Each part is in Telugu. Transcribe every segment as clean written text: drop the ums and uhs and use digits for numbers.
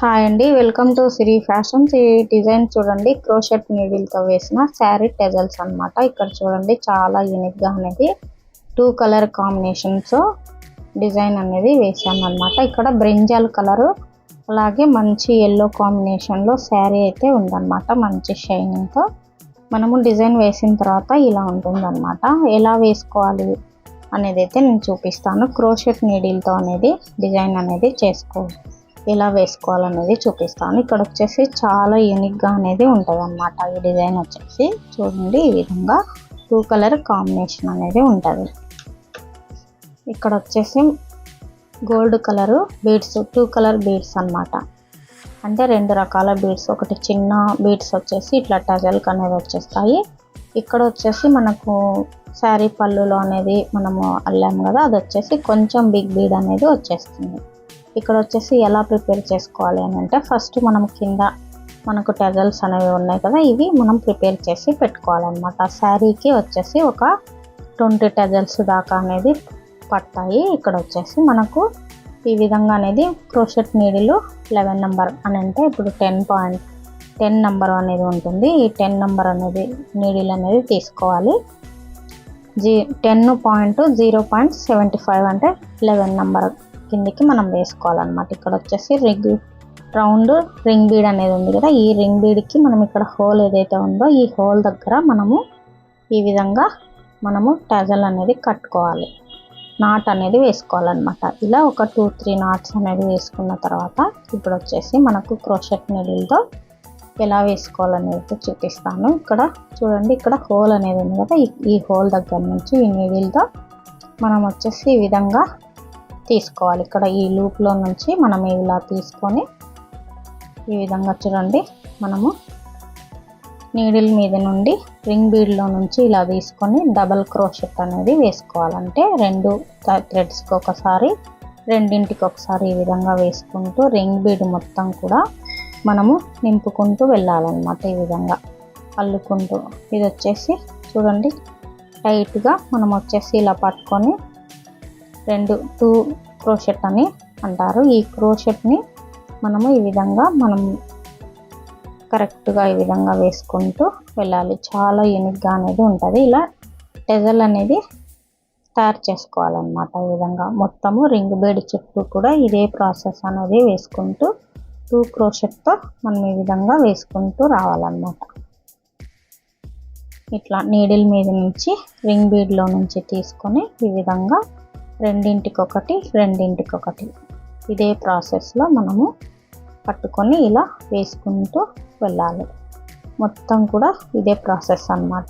హాయ్ అండి, వెల్కమ్ టు సిరి ఫ్యాషన్స్. ఈ డిజైన్ చూడండి, క్రోషెట్ నీడిల్తో వేసిన శారీ టెజల్స్ అన్నమాట. ఇక్కడ చూడండి చాలా యూనిక్గా అనేది 2 కలర్ కాంబినేషన్స్ డిజైన్ అనేది వేసాను అన్నమాట. ఇక్కడ బ్రింజాల్ కలరు అలాగే మంచి ఎల్లో కాంబినేషన్లో శారీ అయితే ఉందన్నమాట. మంచి షైనింగ్తో మనము డిజైన్ వేసిన తర్వాత ఇలా ఉంటుందన్నమాట. ఎలా వేసుకోవాలి అనేది అయితే నేను చూపిస్తాను. క్రోషెట్ నీడిల్తో అనేది డిజైన్ అనేది ఎలా వేసుకోవాలనేది చూపిస్తాను. ఇక్కడ వచ్చేసి చాలా యూనిక్గా అనేది ఉంటుంది అన్నమాట. ఈ డిజైన్ వచ్చేసి చూడండి, ఈ విధంగా 2 కలర్ కాంబినేషన్ అనేది ఉంటుంది. ఇక్కడ వచ్చేసి gold colour beads, 2 colour beads అన్నమాట. అంటే 2 రకాల బీడ్స్, ఒకటి చిన్న బీడ్స్ వచ్చేసి ఇట్లా టజల్క్ అనేది వచ్చేస్తాయి. ఇక్కడ వచ్చేసి మనకు శారీ పళ్ళులో అనేది మనము అల్లాము కదా, అది వచ్చేసి కొంచెం బిగ్ బీడ్ అనేది వచ్చేస్తుంది. ఇక్కడ వచ్చేసి ఎలా ప్రిపేర్ చేసుకోవాలి అని అంటే, ఫస్ట్ మనం కింద మనకు టజల్స్ అనేవి ఉన్నాయి కదా, ఇవి మనం ప్రిపేర్ చేసి పెట్టుకోవాలన్నమాట. శారీకి వచ్చేసి ఒక 20 టజల్స్ దాకా అనేది పడతాయి. ఇక్కడ వచ్చేసి మనకు ఈ విధంగా అనేది క్రోషెట్ నీడిలు 11 నెంబర్ అని అంటే ఇప్పుడు 10 నెంబర్ అనేది ఉంటుంది. ఈ 10 నెంబర్ అనేది నీడిల్ అనేది తీసుకోవాలి. 10.0.75 అంటే 11 నెంబర్ కిందికి మనం వేసుకోవాలన్నమాట. ఇక్కడ వచ్చేసి రౌండ్ రింగ్ బీడ్ అనేది ఉంది కదా, ఈ రింగ్ బీడ్కి మనం ఇక్కడ హోల్ ఏదైతే ఉందో ఈ హోల్ దగ్గర మనము ఈ విధంగా మనము టజల్ అనేది కట్టుకోవాలి, నాట్ అనేది వేసుకోవాలన్నమాట. ఇలా ఒక 2-3 నాట్స్ అనేది వేసుకున్న తర్వాత ఇప్పుడు వచ్చేసి మనకు క్రోషెట్ నీడిల్తో ఎలా వేసుకోవాలనేది చూపిస్తాను. ఇక్కడ చూడండి, ఇక్కడ హోల్ అనేది ఉంది కదా, ఈ హోల్ దగ్గర నుంచి ఈ నీడిల్తో మనం వచ్చేసి ఈ విధంగా తీసుకోవాలి. ఇక్కడ ఈ లూప్లో నుంచి మనం ఇలా తీసుకొని ఈ విధంగా చూడండి, మనము నీడిల్ మీద నుండి రింగ్ బీడ్లో నుంచి ఇలా తీసుకొని డబల్ క్రోషెట్ అనేది వేసుకోవాలంటే 2 థ్రెడ్స్కి ఒకసారి, రెండింటికి ఒకసారి ఈ విధంగా వేసుకుంటూ రింగ్ బీడ్ మొత్తం కూడా మనము నింపుకుంటూ వెళ్ళాలన్నమాట. ఈ విధంగా అల్లుకుంటూ ఇది వచ్చేసి చూడండి టైట్గా మనం వచ్చేసి ఇలా పట్టుకొని 2 క్రోషెట్ అని అంటారు. ఈ క్రోషెట్ని మనము ఈ విధంగా కరెక్ట్గా ఈ విధంగా వేసుకుంటూ వెళ్ళాలి. చాలా యూనిక్గా అనేది ఉంటుంది. ఇలా టెజల్ అనేది తయారు చేసుకోవాలన్నమాట. ఈ విధంగా మొత్తము రింగ్ బీడ్ చుట్టూ కూడా ఇదే ప్రాసెస్ అనేది వేసుకుంటూ 2 క్రోషెట్తో మనం ఈ విధంగా వేసుకుంటూ రావాలన్నమాట. ఇట్లా నీడిల్ మీద నుంచి రింగ్ బీడ్లో నుంచి తీసుకొని ఈ విధంగా రెండింటికొకటి ఇదే ప్రాసెస్లో మనము పట్టుకొని ఇలా వేసుకుంటూ వెళ్ళాలి. మొత్తం కూడా ఇదే ప్రాసెస్ అన్నమాట.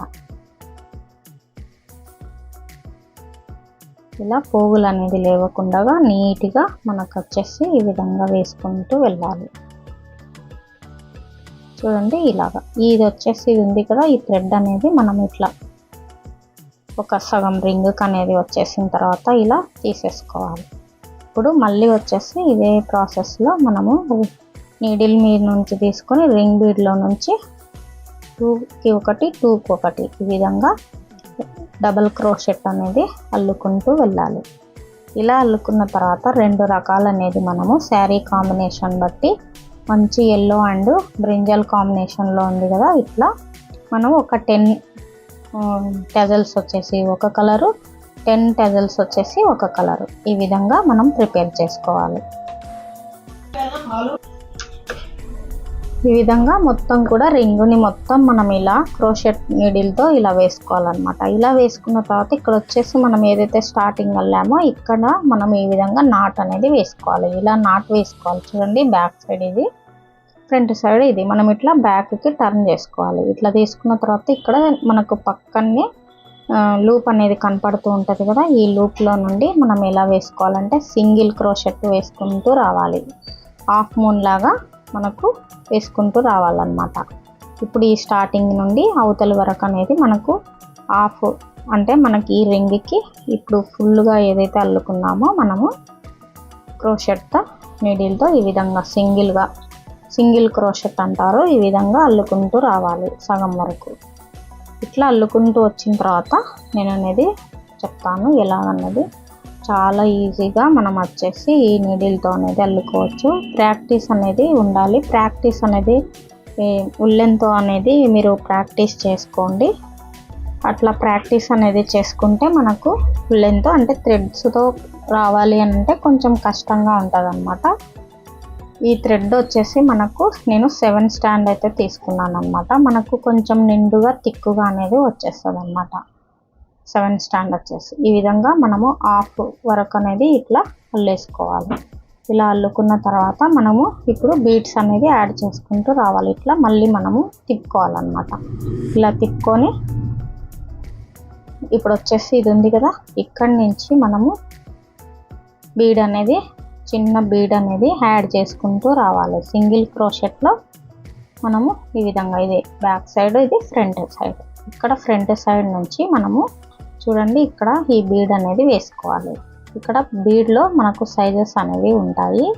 ఇలా పోగులు అనేది లేవకుండా నీట్గా మనకు వచ్చేసి ఈ విధంగా వేసుకుంటూ వెళ్ళాలి. చూడండి ఇలాగా ఇది వచ్చేసి ఉంది కదా, ఈ థ్రెడ్ అనేది మనం ఇట్లా ఒక సగం రింగ్కి అనేది వచ్చేసిన తర్వాత ఇలా తీసేసుకోవాలి. ఇప్పుడు మళ్ళీ వచ్చేసి ఇదే ప్రాసెస్లో మనము నీడిల్ మీద నుంచి తీసుకొని రింగ్ బీడ్లో నుంచి 2కి ఒకటి 2కి ఒకటి ఈ విధంగా డబల్ క్రోషెట్ అనేది అల్లుకుంటూ వెళ్ళాలి. ఇలా అల్లుకున్న తర్వాత 2 రకాలు అనేది మనము శారీ కాంబినేషన్ బట్టి మంచి ఎల్లో అండ్ బ్రింజల్ కాంబినేషన్లో ఉంది కదా, ఇట్లా మనం ఒక 10 టజల్స్ వచ్చేసి ఒక కలరు, 10 టజల్స్ వచ్చేసి ఒక కలరు, ఈ విధంగా మనం ప్రిపేర్ చేసుకోవాలి. ఈ విధంగా మొత్తం కూడా రింగుని మొత్తం మనం ఇలా క్రోషెట్ నీడిల్తో ఇలా వేసుకోవాలన్నమాట. ఇలా వేసుకున్న తర్వాత ఇక్కడ వచ్చేసి మనం ఏదైతే స్టార్టింగ్ అల్లామో ఇక్కడ మనం ఈ విధంగా నాట్ అనేది వేసుకోవాలి. ఇలా నాట్ వేసుకోవాలి. చూడండి బ్యాక్ సైడ్ ఇది, ఫ్రంట్ సైడ్ ఇది, మనం ఇట్లా బ్యాక్కి టర్న్ చేసుకోవాలి. ఇట్లా తీసుకున్న తర్వాత ఇక్కడ మనకు పక్కనే లూప్ అనేది కనపడుతూ ఉంటుంది కదా, ఈ లూప్లో నుండి మనం ఎలా వేసుకోవాలంటే సింగిల్ క్రోషెట్ వేసుకుంటూ రావాలి. హాఫ్ మూన్ లాగా మనకు వేసుకుంటూ రావాలన్నమాట. ఇప్పుడు ఈ స్టార్టింగ్ నుండి అవతలి వరకు అనేది మనకు హాఫ్ అంటే మనకి ఈ రింగ్కి ఇప్పుడు ఫుల్గా ఏదైతే అల్లుకున్నామో మనము క్రోషెట్తో నీడిల్తో ఈ విధంగా సింగిల్ క్రోషెట్ అంటారు, ఈ విధంగా అల్లుకుంటూ రావాలి సగం వరకు. ఇట్లా అల్లుకుంటూ వచ్చిన తర్వాత నేను అనేది చెప్తాను ఎలాగన్నది. చాలా ఈజీగా మనం వచ్చేసి ఈ నీడిల్తో అనేది అల్లుకోవచ్చు. ప్రాక్టీస్ అనేది ఉండాలి. ప్రాక్టీస్ అనేది ఉల్లెన్తో అనేది మీరు ప్రాక్టీస్ చేసుకోండి. అట్లా ప్రాక్టీస్ అనేది చేసుకుంటే మనకు ఉల్లెన్తో అంటే థ్రెడ్స్తో రావాలి అంటే కొంచెం కష్టంగా ఉంటుంది అన్నమాట. ఈ థ్రెడ్ వచ్చేసి మనకు నేను 7 స్టాండ్ అయితే తీసుకున్నాను అనమాట. మనకు కొంచెం నిండుగా తిక్కుగా అనేది వచ్చేస్తుంది అనమాట. 7 స్టాండ్ వచ్చేసి ఈ విధంగా మనము హాఫ్ వరకు అనేది ఇట్లా అల్లేసుకోవాలి. ఇలా అల్లుకున్న తర్వాత మనము ఇప్పుడు బీడ్స్ అనేది యాడ్ చేసుకుంటూ రావాలి. ఇట్లా మళ్ళీ మనము తిప్పుకోవాలన్నమాట. ఇలా తిప్పుకొని ఇప్పుడు వచ్చేసి ఇది ఉంది కదా, ఇక్కడి నుంచి మనము బీడ్ అనేది చిన్న బీడ్ అనేది యాడ్ చేసుకుంటూ రావాలి. సింగిల్ క్రోషెట్లో మనము ఈ విధంగా, ఇది బ్యాక్ సైడ్, ఇది ఫ్రంట్ సైడ్. ఇక్కడ ఫ్రంట్ సైడ్ నుంచి మనము చూడండి ఇక్కడ ఈ బీడ్ అనేది వేసుకోవాలి. ఇక్కడ బీడ్లో మనకు సైజెస్ అనేవి ఉంటాయి.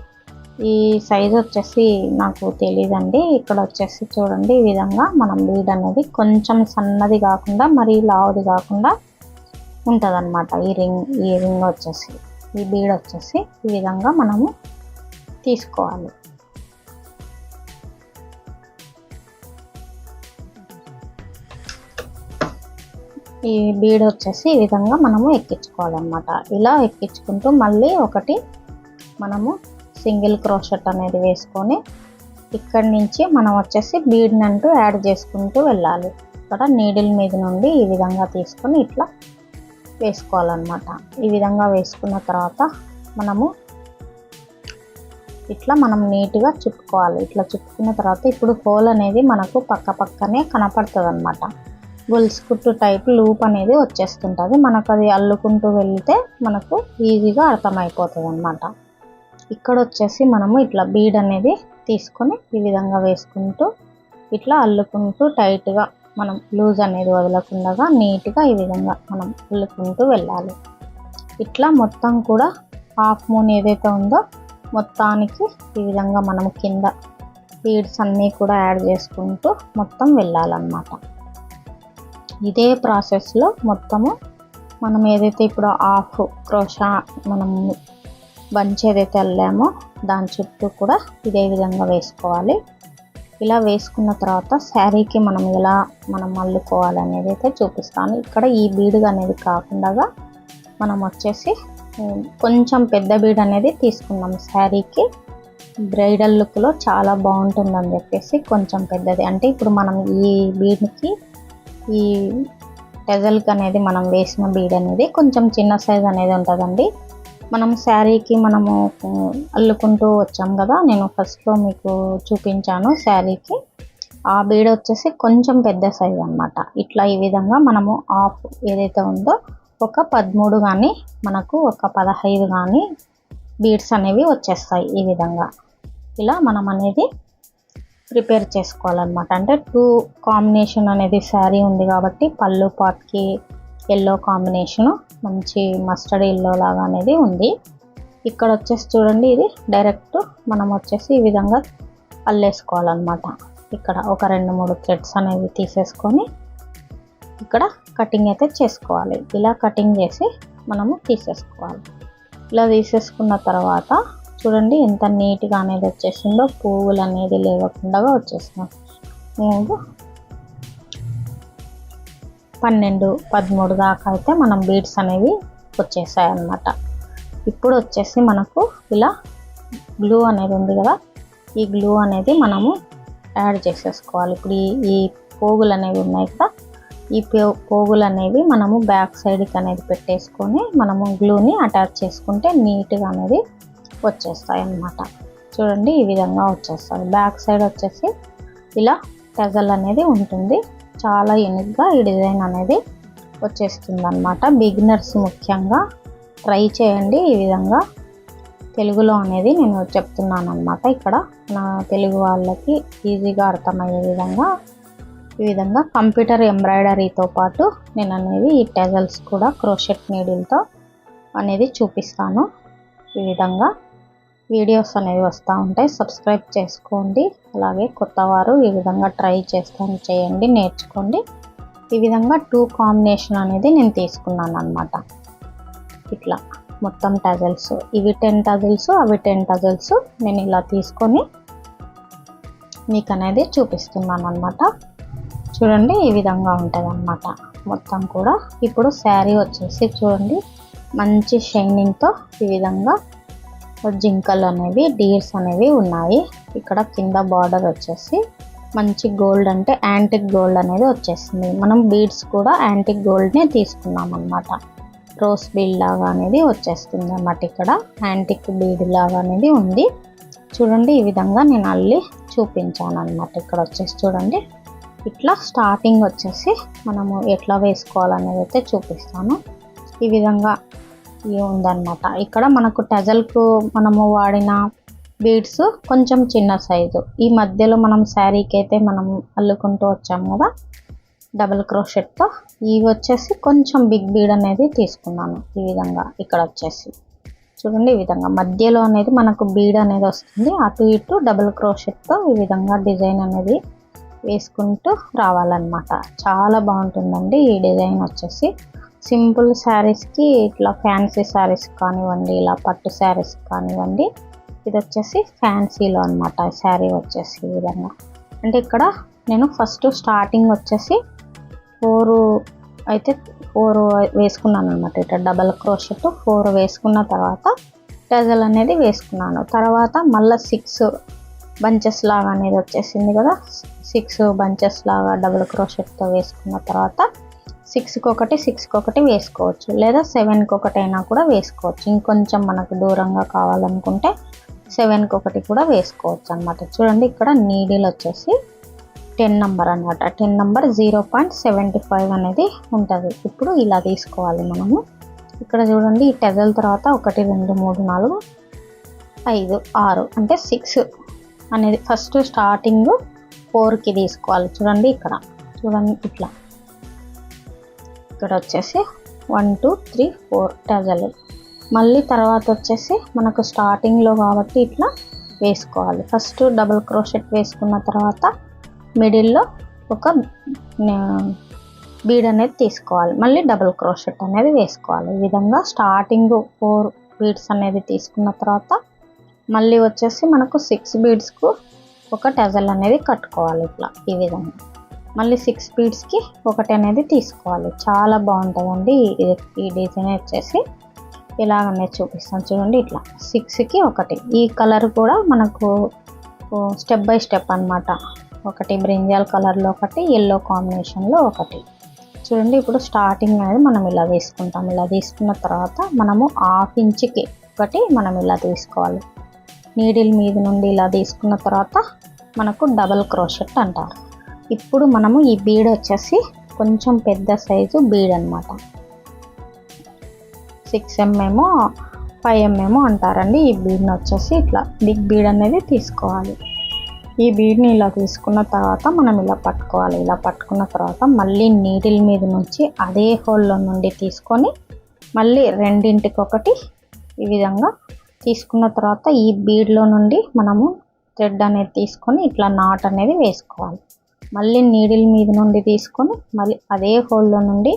ఈ సైజ్ వచ్చేసి నాకు తెలియదండి. ఇక్కడ వచ్చేసి చూడండి ఈ విధంగా మనం బీడ్ అనేది కొంచెం సన్నది కాకుండా మరీ లావుది కాకుండా ఉంటుంది అన్నమాట. ఈ రింగ్ వచ్చేసి, ఈ బీడ్ వచ్చేసి ఈ విధంగా మనము తీసుకోవాలి. ఈ బీడ్ వచ్చేసి ఈ విధంగా మనము ఎక్కించుకోవాలన్నమాట. ఇలా ఎక్కించుకుంటూ మళ్ళీ ఒకటి మనము సింగిల్ క్రోషెట్ అనేది వేసుకొని ఇక్కడి నుంచి మనం వచ్చేసి బీడ్ని అంటూ యాడ్ చేసుకుంటూ వెళ్ళాలి. ఇక్కడ నీడిల్ మీద నుండి ఈ విధంగా తీసుకొని ఇట్లా వేసుకోవాలన్నమాట. ఈ విధంగా వేసుకున్న తర్వాత మనము ఇట్లా మనం నీట్గా చుట్టుకోవాలి. ఇట్లా చుట్టుకున్న తర్వాత ఇప్పుడు హోల్ అనేది మనకు పక్కనే కనపడుతుంది అన్నమాట. గొలుసు కుట్టు టైప్ లూప్ అనేది వచ్చేస్తుంటుంది. మనకు అది అల్లుకుంటూ వెళ్తే మనకు ఈజీగా అర్థమైపోతుంది అన్నమాట. ఇక్కడ వచ్చేసి మనము ఇట్లా బీడ్ అనేది తీసుకొని ఈ విధంగా వేసుకుంటూ ఇట్లా అల్లుకుంటూ టైట్గా మనం లూజ్ అనేది వదలకుండా నీట్గా ఈ విధంగా మనం అల్లుకుంటూ వెళ్ళాలి. ఇట్లా మొత్తం కూడా హాఫ్ మూన్ ఏదైతే ఉందో మొత్తానికి ఈ విధంగా మనం కింద బీడ్స్ అన్నీ కూడా యాడ్ చేసుకుంటూ మొత్తం వెళ్ళాలన్నమాట. ఇదే ప్రాసెస్లో మొత్తము మనం ఏదైతే ఇప్పుడు హాఫ్ క్రోషా మనం బంచ్ ఏదైతే అల్లామో దాని చుట్టూ కూడా ఇదే విధంగా వేసుకోవాలి. ఇలా వేసుకున్న తర్వాత శారీకి మనం ఎలా అల్లుకోవాలి అనేది అయితే చూపిస్తాను. ఇక్కడ ఈ బీడ్ అనేది కాకుండా మనం వచ్చేసి కొంచెం పెద్ద బీడ్ అనేది తీసుకున్నాం. శారీకి బ్రైడల్ లుక్లో చాలా బాగుంటుందని చెప్పేసి కొంచెం పెద్దది, అంటే ఇప్పుడు మనం ఈ బీడ్కి ఈ టెజల్కి అనేది మనం వేసిన బీడ్ అనేది కొంచెం చిన్న సైజ్ అనేది ఉంటుందండి. మనం శారీకి మనము అల్లుకుంటూ వచ్చాం కదా, నేను ఫస్ట్లో మీకు చూపించాను శారీకి. ఆ బీడ్ వచ్చేసి కొంచెం పెద్ద సైజ్ అన్నమాట. ఇట్లా ఈ విధంగా మనము హాఫ్ ఏదైతే ఉందో ఒక 13 కానీ మనకు ఒక 15 కానీ బీడ్స్ అనేవి వచ్చేస్తాయి. ఈ విధంగా ఇలా మనం అనేది ప్రిపేర్ చేసుకోవాలన్నమాట. అంటే 2 కాంబినేషన్ అనేది శారీ ఉంది కాబట్టి పళ్ళు పాట్కి ఎల్లో కాంబినేషను, మంచి మస్టర్డ్ ఎల్లో లాగా అనేది ఉంది. ఇక్కడ వచ్చేసి చూడండి ఇది డైరెక్ట్ మనం వచ్చేసి ఈ విధంగా అల్లేసుకోవాలన్నమాట. ఇక్కడ ఒక 2-3 థ్రెడ్స్ అనేవి తీసేసుకొని ఇక్కడ కటింగ్ అయితే చేసుకోవాలి. ఇలా కటింగ్ చేసి మనము తీసేసుకోవాలి. ఇలా తీసేసుకున్న తర్వాత చూడండి ఎంత నీట్గా అనేది వచ్చేసిందో, పువ్వులు అనేది లేకుండా వచ్చేసినాయి. 12-13 దాకా అయితే మనం బీడ్స్ అనేవి వచ్చేసాయి అన్నమాట. ఇప్పుడు వచ్చేసి మనకు ఇలా గ్లూ అనేది ఉంది కదా, ఈ గ్లూ అనేది మనము యాడ్ చేసేసుకోవాలి. ఇప్పుడు ఈ పోగులు అనేవి ఉన్నాయి కదా, ఈ పోగులు అనేవి మనము బ్యాక్ సైడ్కి అనేది పెట్టేసుకొని మనము గ్లూని అటాచ్ చేసుకుంటే నీట్గా అనేది వచ్చేస్తాయి అన్నమాట. చూడండి ఈ విధంగా వచ్చేస్తాయి. బ్యాక్ సైడ్ వచ్చేసి ఇలా టెజల్ అనేది ఉంటుంది. చాలా యూనిక్గా ఈ డిజైన్ అనేది వచ్చేస్తుంది అన్నమాట. బిగినర్స్ ముఖ్యంగా ట్రై చేయండి. ఈ విధంగా తెలుగులో అనేది నేను చెప్తున్నాను అన్నమాట. ఇక్కడ నా తెలుగు వాళ్ళకి ఈజీగా అర్థమయ్యే విధంగా ఈ విధంగా కంప్యూటర్ ఎంబ్రాయిడరీతో పాటు నేను అనేది ఈ టెజల్స్ కూడా క్రోషెట్ నీడిల్తో అనేది చూపిస్తాను. ఈ విధంగా వీడియోస్ అనేవి వస్తూ ఉంటాయి. సబ్స్క్రైబ్ చేసుకోండి. అలాగే కొత్తవారు ఈ విధంగా ట్రై చేయండి, నేర్చుకోండి. ఈ విధంగా 2 కాంబినేషన్ అనేది నేను తీసుకున్నాను అన్నమాట. ఇట్లా మొత్తం టజల్స్. ఇవి 10 టజల్స్, అవి 10 టజల్స్ నేను ఇలా తీసుకొని మీకు అనేది చూపిస్తున్నాను అన్నమాట. చూడండి ఈ విధంగా ఉంటుంది అన్నమాట మొత్తం కూడా. ఇప్పుడు శారీ వచ్చేసి చూడండి మంచి షైనింగ్తో ఈ విధంగా జింకలు అనేవి, డీర్స్ అనేవి ఉన్నాయి. ఇక్కడ కింద బార్డర్ వచ్చేసి మంచి గోల్డ్, అంటే యాంటిక్ గోల్డ్ అనేది వచ్చేసింది. మనం బీడ్స్ కూడా యాంటిక్ గోల్డ్నే తీసుకున్నాం అన్నమాట. రోస్ బీడ్ లాగా అనేది వచ్చేస్తుంది అన్నమాట. ఇక్కడ యాంటిక్ బీడ్ లాగా అనేది ఉంది. చూడండి ఈ విధంగా నేను అల్లి చూపించాను అన్నమాట. ఇక్కడ వచ్చేసి చూడండి ఇట్లా స్టార్టింగ్ వచ్చేసి మనము ఎట్లా వేసుకోవాలనేది అయితే చూపిస్తాను. ఈ విధంగా ఉందన్నమాట. ఇక్కడ మనకు టజల్కు మనము వాడిన బీడ్స్ కొంచెం చిన్న సైజు. ఈ మధ్యలో మనం శారీకి అయితే మనం అల్లుకుంటూ వచ్చాము కదా డబుల్ క్రోషెట్తో, ఇవి వచ్చేసి కొంచెం బిగ్ బీడ్ అనేది తీసుకున్నాను. ఈ విధంగా ఇక్కడ వచ్చేసి చూడండి ఈ విధంగా మధ్యలో అనేది మనకు బీడ్ అనేది వస్తుంది. అటు ఇటు డబుల్ క్రోషెట్తో ఈ విధంగా డిజైన్ అనేది వేసుకుంటూ రావాలన్నమాట. చాలా బాగుంటుందండి ఈ డిజైన్ వచ్చేసి. సింపుల్ శారీస్కి, ఇట్లా ఫ్యాన్సీ శారీస్ కానివ్వండి, ఇలా పట్టు శారీస్ కానివ్వండి, ఇది వచ్చేసి ఫ్యాన్సీలో అన్నమాట. శారీ వచ్చేసి ఈ విధంగా. అంటే ఇక్కడ నేను ఫస్ట్ స్టార్టింగ్ వచ్చేసి 4 వేసుకున్నాను అనమాట. ఇట్లా డబల్ క్రోషెట్ 4 వేసుకున్న తర్వాత టజల్ అనేది వేసుకున్నాను. తర్వాత మళ్ళీ 6 బంచెస్ లాగా అనేది వచ్చేసింది కదా, 6 బంచెస్ లాగా డబుల్ క్రోషెట్తో వేసుకున్న తర్వాత 6కి ఒకటి వేసుకోవచ్చు, లేదా 7కి ఒకటి అయినా కూడా వేసుకోవచ్చు. ఇంకొంచెం మనకు దూరంగా కావాలనుకుంటే 7కి ఒకటి కూడా వేసుకోవచ్చు అన్నమాట. చూడండి ఇక్కడ నీడిల్ వచ్చేసి 10 నెంబర్ అన్నమాట. 10 నెంబర్ 0.75 అనేది ఉంటుంది. ఇప్పుడు ఇలా తీసుకోవాలి మనము. ఇక్కడ చూడండి ఈ టెజల్ తర్వాత 1 2 3 4 5 6 అంటే 6 అనేది ఫస్ట్ స్టార్టింగ్ 4కి తీసుకోవాలి. చూడండి ఇక్కడ చూడండి ఇట్లా ఇక్కడ వచ్చేసి 1 2 3 4 టజల్. మళ్ళీ తర్వాత వచ్చేసి మనకు స్టార్టింగ్లో కాబట్టి ఇట్లా వేసుకోవాలి. ఫస్ట్ డబుల్ క్రోషెట్ వేసుకున్న తర్వాత మిడిల్లో ఒక బీడ్ అనేది తీసుకోవాలి, మళ్ళీ డబుల్ క్రోషెట్ అనేది వేసుకోవాలి. ఈ విధంగా స్టార్టింగ్ 4 బీడ్స్ అనేది తీసుకున్న తర్వాత మళ్ళీ వచ్చేసి మనకు 6 బీడ్స్కు ఒక టజల్ అనేది కట్టుకోవాలి. ఇట్లా ఈ విధంగా మళ్ళీ 6 బీడ్స్కి ఒకటి అనేది తీసుకోవాలి. చాలా బాగుంటుందండి ఈ డిజైన్ వచ్చేసి. ఇలాగనే చూపిస్తాను చూడండి ఇట్లా 6కి ఒకటి. ఈ కలర్ కూడా మనకు స్టెప్ బై స్టెప్ అన్నమాట. ఒకటి బ్రింజాల్ కలర్లో ఒకటి, ఎల్లో కాంబినేషన్లో ఒకటి. చూడండి ఇప్పుడు స్టార్టింగ్ అనేది మనం ఇలా తీసుకుంటాం. ఇలా తీసుకున్న తర్వాత మనము 1/2 ఇంచుకి ఒకటి మనం ఇలా తీసుకోవాలి. నీడిల్ మీద నుండి ఇలా తీసుకున్న తర్వాత మనకు డబల్ క్రోషెట్ అంటారు. ఇప్పుడు మనము ఈ బీడ్ వచ్చేసి కొంచెం పెద్ద సైజు బీడ్ అన్నమాట. 6 mm 5 mm అంటారండి. ఈ బీడ్ని వచ్చేసి ఇట్లా బిగ్ బీడ్ అనేది తీసుకోవాలి. ఈ బీడ్ని ఇలా తీసుకున్న తర్వాత మనం ఇలా పట్టుకోవాలి. ఇలా పట్టుకున్న తర్వాత మళ్ళీ నీడిల్ మీద నుంచి అదే హోల్లో నుండి తీసుకొని మళ్ళీ రెండింటికి ఒకటి ఈ విధంగా తీసుకున్న తర్వాత ఈ బీడ్లో నుండి మనము థ్రెడ్ అనేది తీసుకొని ఇట్లా నాట్ అనేది వేసుకోవాలి. మళ్ళీ నీడిల్ మీద నుండి తీసుకొని మళ్ళీ అదే హోల్లో నుండి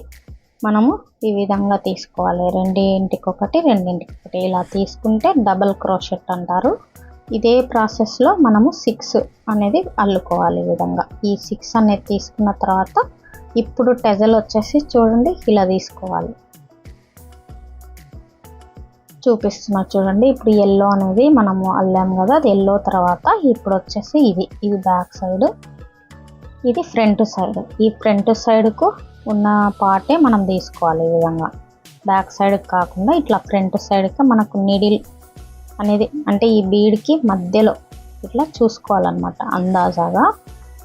మనము ఈ విధంగా తీసుకోవాలి. రెండింటికి ఒకటి ఇలా తీసుకుంటే డబల్ క్రోషెట్ అంటారు. ఇదే ప్రాసెస్లో మనము 6 అనేది అల్లుకోవాలి. ఈ విధంగా ఈ 6 అనేది తీసుకున్న తర్వాత ఇప్పుడు టెజల్ వచ్చేసి చూడండి ఇలా తీసుకోవాలి. చూపిస్తున్నా చూడండి. ఇప్పుడు ఎల్లో అనేది మనము అల్లాము కదా, అది ఎల్లో తర్వాత ఇప్పుడు వచ్చేసి ఇది బ్యాక్ సైడ్, ఇది ఫ్రంట్ సైడ్. ఈ ఫ్రంట్ సైడ్కు ఉన్న పార్టే మనం తీసుకోవాలి. ఈ విధంగా బ్యాక్ సైడ్కి కాకుండా ఇట్లా ఫ్రంట్ సైడ్కి మనకు నీడిల్ అనేది అంటే ఈ బీడ్కి మధ్యలో ఇట్లా చూసుకోవాలన్నమాట. అందాజాగా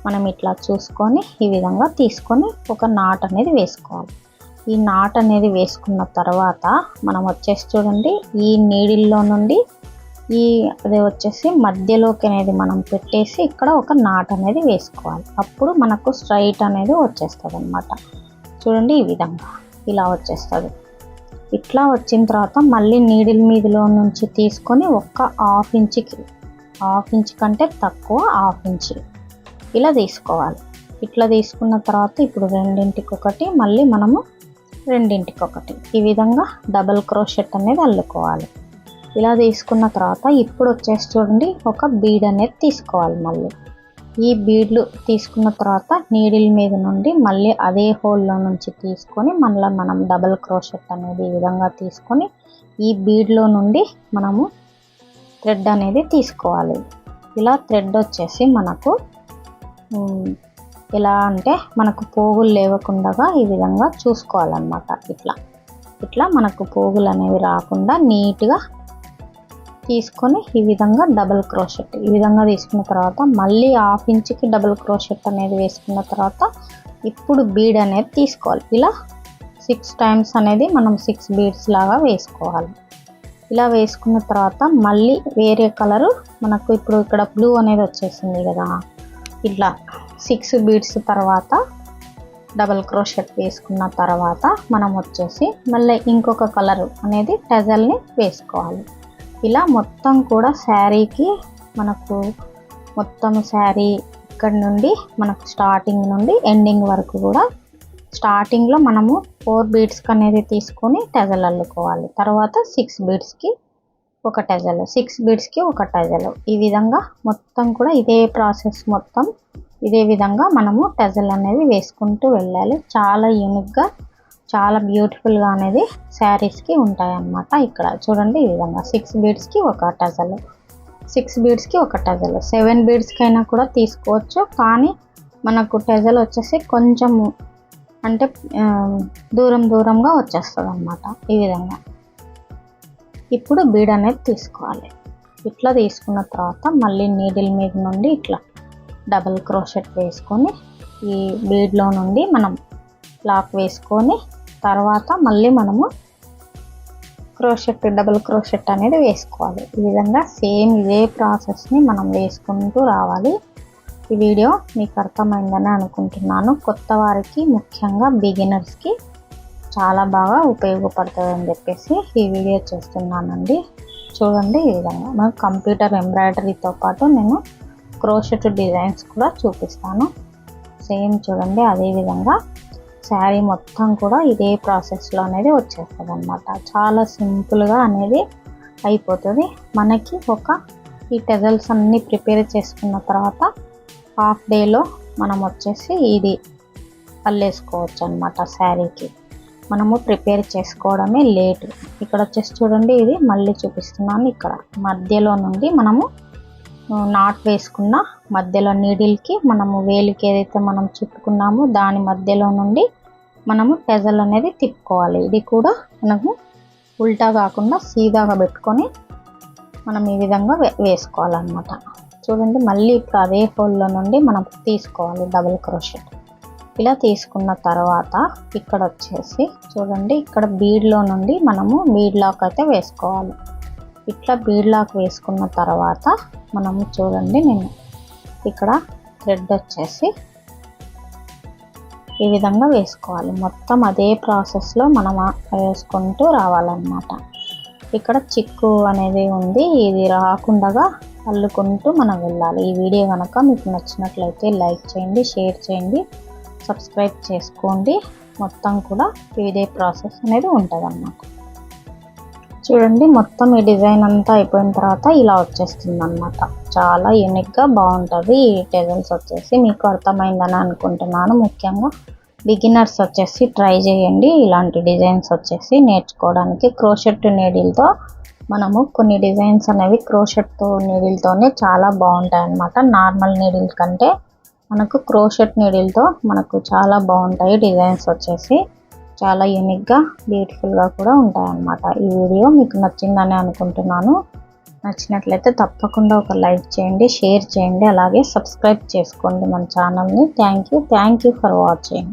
మనం ఇట్లా చూసుకొని ఈ విధంగా తీసుకొని ఒక నాట్ అనేది వేసుకోవాలి. ఈ నాట్ అనేది వేసుకున్న తర్వాత మనం వచ్చేసి చూడండి ఈ నీడిల్లో నుండి అది వచ్చేసి మధ్యలోకి అనేది మనం పెట్టేసి ఇక్కడ ఒక నాట్ అనేది వేసుకోవాలి. అప్పుడు మనకు స్ట్రైట్ అనేది వచ్చేస్తుంది అన్నమాట. చూడండి ఈ విధంగా ఇలా వచ్చేస్తుంది. ఇట్లా వచ్చిన తర్వాత మళ్ళీ నీడిల్ మీదలో నుంచి తీసుకొని ఒక 1/2 ఇంచ్ కంటే తక్కువ 1/2 ఇంచ్ ఇలా తీసుకోవాలి. ఇట్లా తీసుకున్న తర్వాత ఇప్పుడు రెండింటికి ఒకటి మళ్ళీ మనము రెండింటికి ఒకటి ఈ విధంగా డబల్ క్రోషెట్ అనేది అల్లుకోవాలి. ఇలా తీసుకున్న తర్వాత ఇప్పుడు వచ్చేసి చూడండి ఒక బీడ్ అనేది తీసుకోవాలి. మళ్ళీ ఈ బీడ్లు తీసుకున్న తర్వాత నీడిల్ మీద నుండి మళ్ళీ అదే హోల్లో నుంచి తీసుకొని మళ్ళీ మనం డబల్ క్రోషెట్ అనేది ఈ విధంగా తీసుకొని ఈ బీడ్లో నుండి మనము థ్రెడ్ అనేది తీసుకోవాలి. ఇలా థ్రెడ్ వచ్చేసి మనకు ఎలా అంటే మనకు పోగులు లేవకుండా ఈ విధంగా చూసుకోవాలన్నమాట. ఇట్లా మనకు పోగులు అనేవి రాకుండా నీట్గా తీసుకొని ఈ విధంగా డబుల్ క్రోషెట్ ఈ విధంగా తీసుకున్న తర్వాత మళ్ళీ 1/2 ఇంచుకి డబుల్ క్రోషెట్ అనేది వేసుకున్న తర్వాత ఇప్పుడు బీడ్ అనేది తీసుకోవాలి. ఇలా 6 టైమ్స్ అనేది మనం 6 బీడ్స్ లాగా వేసుకోవాలి. ఇలా వేసుకున్న తర్వాత మళ్ళీ వేరే కలరు మనకు ఇప్పుడు ఇక్కడ బ్లూ అనేది వచ్చేసింది కదా, ఇట్లా 6 బీడ్స్ తర్వాత డబల్ క్రోషెట్ వేసుకున్న తర్వాత మనం వచ్చేసి మళ్ళీ ఇంకొక కలరు అనేది టజల్ని వేసుకోవాలి. ఇలా మొత్తం కూడా శారీకి మనకు మొత్తం శారీ ఇక్కడ నుండి మనకు స్టార్టింగ్ నుండి ఎండింగ్ వరకు కూడా స్టార్టింగ్లో మనము 4 బీడ్స్కి అనేది తీసుకొని టజల్ అల్లుకోవాలి. తర్వాత 6 బీడ్స్కి ఒక టజల్, 6 బీడ్స్కి ఒక టజల్. ఈ విధంగా మొత్తం కూడా ఇదే ప్రాసెస్ మొత్తం ఇదే విధంగా మనము టజల్ అనేది వేసుకుంటూ వెళ్ళాలి. చాలా యూనిక్గా చాలా బ్యూటిఫుల్గా అనేది శారీస్కి ఉంటాయన్నమాట. ఇక్కడ చూడండి ఈ విధంగా 6 బీడ్స్కి ఒక టజల్, 6 బీడ్స్కి ఒక టజల్, 7 బీడ్స్కి అయినా కూడా తీసుకోవచ్చు. కానీ మనకు టజల్ వచ్చేసి కొంచెం అంటే దూరంగా వచ్చేస్తుంది అన్నమాట. ఈ విధంగా ఇప్పుడు బీడ్ అనేది తీసుకోవాలి. ఇట్లా తీసుకున్న తర్వాత మళ్ళీ నీడిల్ మీద నుండి ఇట్లా డబల్ క్రోషెట్ వేసుకొని ఈ బీడ్లో నుండి మనం లాక్ వేసుకొని తర్వాత మళ్ళీ మనము క్రోషెట్ డబల్ క్రోషెట్ అనేది వేసుకోవాలి. ఈ విధంగా సేమ్ ఇదే ప్రాసెస్ని మనం వేసుకుంటూ రావాలి. ఈ వీడియో మీకు అర్థమైందని అనుకుంటున్నాను. కొత్త వారికి ముఖ్యంగా బిగినర్స్కి చాలా బాగా ఉపయోగపడుతుందని చెప్పేసి ఈ వీడియో చేస్తున్నానండి. చూడండి ఈ విధంగా మనకు కంప్యూటర్ ఎంబ్రాయిడరీతో పాటు నేను క్రోషెట్ డిజైన్స్ కూడా చూపిస్తాను. సేమ్ చూడండి అదేవిధంగా శారీ మొత్తం కూడా ఇదే ప్రాసెస్లో అనేది వచ్చేస్తుంది అన్నమాట. చాలా సింపుల్గా అనేది అయిపోతుంది. మనకి ఈ టెజల్స్ అన్నీ ప్రిపేర్ చేసుకున్న తర్వాత హాఫ్ డేలో మనం వచ్చేసి ఇది అల్లేసుకోవచ్చు అన్నమాట. శారీకి మనము ప్రిపేర్ చేసుకోవడమే లేటు. ఇక్కడ వచ్చేసి చూడండి ఇది మళ్ళీ చూపిస్తున్నాను. ఇక్కడ మధ్యలో నుండి మనము నాట్ వేసుకున్న మధ్యలో నీడిల్కి మనము వేలికి ఏదైతే మనం చుట్టుకున్నామో దాని మధ్యలో నుండి మనము టెజల్ అనేది తిప్పుకోవాలి. ఇది కూడా మనము ఉల్టా కాకుండా సీదాగా పెట్టుకొని మనం ఈ విధంగా వేసుకోవాలన్నమాట. చూడండి మళ్ళీ ఇప్పుడు అదే హోల్లో నుండి మనం తీసుకోవాలి డబుల్ క్రోషెట్. ఇలా తీసుకున్న తర్వాత ఇక్కడ వచ్చేసి చూడండి ఇక్కడ బీడ్లో నుండి మనము బీడ్ లాక్ అయితే వేసుకోవాలి. ఇట్లా బీడ్ లాక్ వేసుకున్న తర్వాత మనము చూడండి నేను ఇక్కడ థ్రెడ్ వచ్చేసి ఈ విధంగా వేసుకోవాలి. మొత్తం అదే ప్రాసెస్లో మనం వేసుకుంటూ రావాలన్నమాట. ఇక్కడ చిక్కు అనేది ఉంది, ఇది రాకుండా అల్లుకుంటూ మనం వెళ్ళాలి. ఈ వీడియో కనుక మీకు నచ్చినట్లయితే లైక్ చేయండి, షేర్ చేయండి, సబ్స్క్రైబ్ చేసుకోండి. మొత్తం కూడా ఇదే ప్రాసెస్ అనేది ఉంటుంది అన్నమాట. చూడండి మొత్తం ఈ డిజైన్ అంతా అయిపోయిన తర్వాత ఇలా వచ్చేస్తుంది అన్నమాట. చాలా యూనిక్గా బాగుంటుంది. ఈ టెజల్స్ వచ్చేసి మీకు అర్థమైందని అనుకుంటున్నాను. ముఖ్యంగా బిగినర్స్ వచ్చేసి ట్రై చేయండి. ఇలాంటి డిజైన్స్ వచ్చేసి నేర్చుకోవడానికి క్రోషెట్ నీడిల్తో మనము కొన్ని డిజైన్స్ అనేవి క్రోషెట్ నీడిల్తోనే చాలా బాగుంటాయి అన్నమాట. నార్మల్ నీడిల్ కంటే మనకు క్రోషెట్ నీడిల్తో మనకు చాలా బాగుంటాయి డిజైన్స్ వచ్చేసి. చాలా యూనిక్గా బ్యూటిఫుల్గా కూడా ఉంటాయి అన్నమాట. ఈ వీడియో మీకు నచ్చిందని అనుకుంటున్నాను. నచ్చినట్లయితే తప్పకుండా ఒక లైక్ చేయండి, షేర్ చేయండి, అలాగే సబ్స్క్రైబ్ చేసుకోండి మన ఛానల్ని. Thank you for watching.